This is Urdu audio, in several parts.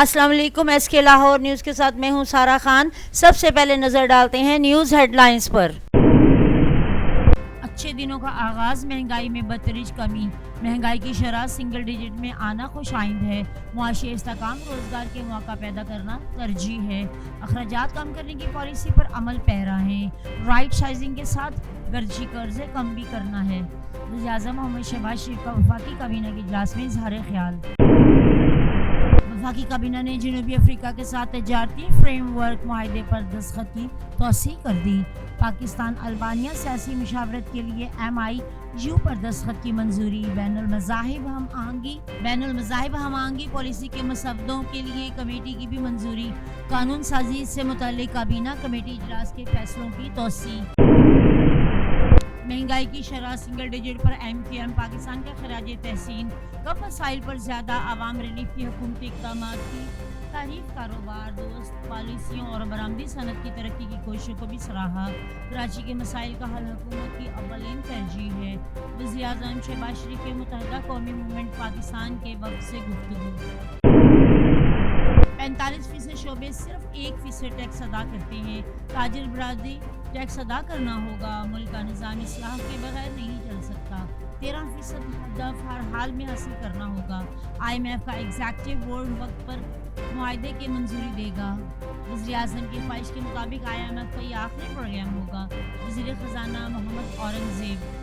السلام علیکم، ایس کے لاہور نیوز کے ساتھ میں ہوں سارا خان۔ سب سے پہلے نظر ڈالتے ہیں نیوز ہیڈ لائنز پر۔ اچھے دنوں کا آغاز، مہنگائی میں بتدریج کمی، مہنگائی کی شرح سنگل ڈیجٹ میں آنا خوش آئند ہے۔ معاشی استحکام، روزگار کے مواقع پیدا کرنا ترجیح ہے۔ اخراجات کم کرنے کی پالیسی پر عمل پیرا ہے۔ رائٹ سائزنگ کے ساتھ گرجی قرضے کم بھی کرنا ہے۔ وزیر اعظم محمد شہباز شریف کا وفاقی کابینہ کے اجلاس میں اظہار خیال۔ وفاقی کابینہ نے جنوبی افریقہ کے ساتھ تجارتی فریم ورک معاہدے پر دستخط کی توثیق کر دی۔ پاکستان البانیہ سیاسی مشاورت کے لیے MIU پر دستخط کی منظوری۔ بین المذاہب ہم آہنگی پالیسی کے مسودوں کے لیے کمیٹی کی بھی منظوری۔ قانون سازی سے متعلق کابینہ کمیٹی اجلاس کے فیصلوں کی توثیق۔ مہنگائی کی شرح سنگل ڈیجٹ پر MQM پاکستان کا خراج تحسین۔ کم وسائل پر زیادہ عوام ریلیف کی حکومتی اقدامات کی تعریف۔ کاروبار دوست پالیسیوں اور برآمدی صنعت کی ترقی کی کوششوں کو بھی سراہا۔ کراچی کے مسائل کا حل حکومت کی اولین ترجیح ہے۔ وزیر اعظم شہباز شریف کے متحدہ قومی موومنٹ پاکستان کے وفد سے گفتگو۔ 45% شعبے صرف 1% ٹیکس ادا کرتے ہیں۔ تاجر برادری ٹیکس ادا کرنا ہوگا۔ ملک کا نظام اصلاح کے بغیر نہیں چل سکتا۔ 13% ہدف ہر حال میں حاصل کرنا ہوگا۔ IMF کا ایگزیکٹو بورڈ وقت پر معاہدے کی منظوری دے گا۔ وزیر اعظم کی خواہش کے مطابق IMF کا یہ آخری پروگرام ہوگا۔ وزیر خزانہ محمد اورنگزیب۔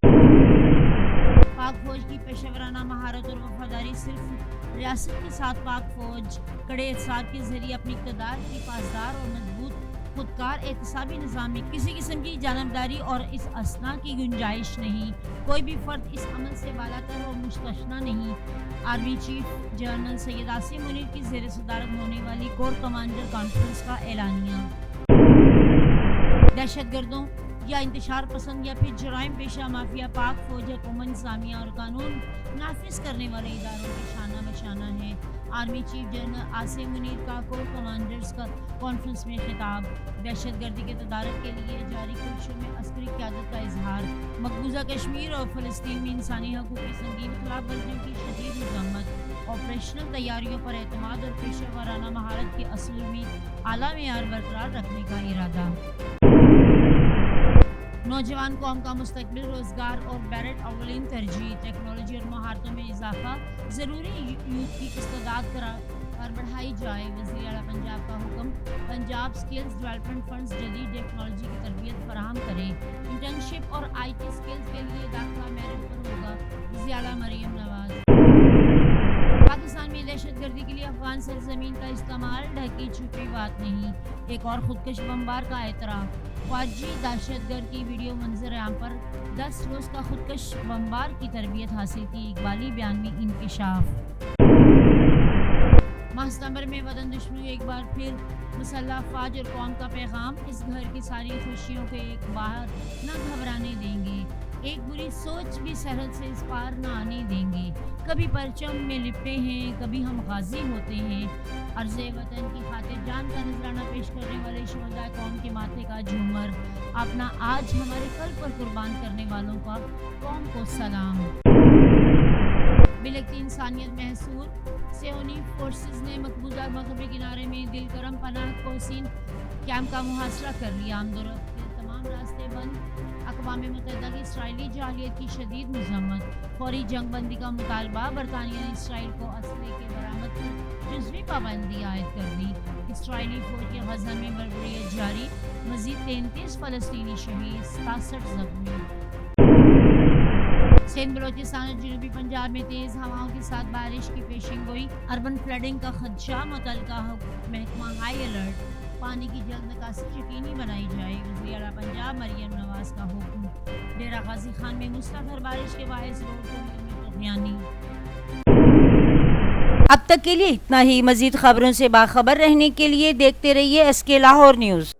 پاک فوج کی پیشہ ورانہ مہارت اور وفاداری صرف ریاست کے ساتھ پاک فوج کڑے احتساب کے ذریعے اپنی اقتدار کی پاسدار اور مضبوط خودکار احتسابی نظام میں کسی قسم کی جانبداری اور اس اسنا کی گنجائش نہیں۔ کوئی بھی فرد اس عمل سے بالاتر اور مستثنیٰ نہیں۔ Army chief general Syed Asim Munir کی زیر صدارت ہونے والی کور کمانڈر کانفرنس کا اعلانیہ۔ دہشت گردوں یا انتشار پسند یا پھر جرائم پیشہ مافیا پاک فوج حکومت انتظامیہ اور قانون نافذ کرنے والے اداروں کے شانہ بشانہ ہے۔ Army chief general Asim Munir کا کور کمانڈرز کا کانفرنس میں خطاب۔ دہشت گردی کے تدارک کے لیے جاری کوششوں میں عسکری قیادت کا اظہار۔ مقبوضہ کشمیر اور فلسطین میں انسانی حقوق کی سنگین خلاف ورزیوں کی شدید مذمت۔ آپریشنل تیاریوں پر اعتماد اور پیشہ ورانہ مہارت کے اصل میں اعلیٰ معیار برقرار رکھنے کا ارادہ۔ نوجوان قوم کا مستقبل، روزگار اور میرٹ اولین ترجیح۔ ٹیکنالوجی اور مہارتوں میں اضافہ ضروری، یوتھ کی استعداد پر بڑھائی جائے۔ وزیر اعلیٰ پنجاب کا حکم، پنجاب اسکلز ڈیولپمنٹ فنڈز جدید ٹیکنالوجی کی تربیت فراہم کرے۔ انٹرنشپ اور IT اسکلز کے لیے داخلہ میرٹ پر ہوگا۔ وزیر اعلیٰ مریم نواز۔ پاکستان میں دہشت گردی کے لیے افغان سرزمین کا استعمال ڈھکی چھپی بات نہیں۔ ایک اور خودکش بمبار کا اعتراف۔ فوجی دہشت گرد کی ویڈیو منظر عام پر 10 روز کا خودکش بمبار کی تربیت حاصل کی۔ اقبالی بیان میں انکشاف۔ ماہ ستمبر میں وطن دشمنوں ایک بار پھر مسلح افواج اور قوم کا پیغام، اس گھر کی ساری خوشیوں کو ایک بار نہ گھبرانے دیں گے، ایک بری سوچ بھی سرحد سے اس پار نہ آنے دیں گے۔ کبھی پرچم میں لپٹے ہیں، کبھی ہم غازی ہوتے ہیں۔ عرض وطن کی خاطر جان کا نذرانہ پیش کرنے والے شہداء قوم کے ماتھے کا جھومر، اپنا آج ہمارے کل پر قربان کرنے والوں کا قوم کو سلام۔ بلکتی انسانیت محصور، صہیونی فورسز نے مقبوضہ مغربی کنارے میں دل کرم پناہ گزین کیمپ کا محاصرہ کر لیا۔ آمد و رفت کے تمام راستے بند۔ اقوام متحدہ کی اسرائیلی جارحیت کی شدید مذمت۔ فوری جنگ بندی کا مطالبہ۔ برطانیہ نے اسرائیل کو اسلحے کے برآمد پر جزوی پابندی عائد کر دی۔ اسرائیلی فوج کے غزہ میں بربریت جاری، مزید 33 فلسطینی شہید، 67 زخمی۔ سندھ، بلوچستان اور جنوبی پنجاب میں تیز ہواؤں کے ساتھ بارش کی پیشن گوئی۔ اربن فلڈنگ کا خدشہ، متعلقہ محکمہ ہائی الرٹ۔ پانی کی جلد نکاسی یقینی بنائی جائے۔ وزیر اعلیٰ پنجاب مریم نواز کا حکم۔ ڈیرہ غازی خان میں مسلسل بارش کے باعث روڈ کو طغیانی۔ اب تک کے لیے اتنا ہی۔ مزید خبروں سے باخبر رہنے کے لیے دیکھتے رہیے SK لاہور نیوز۔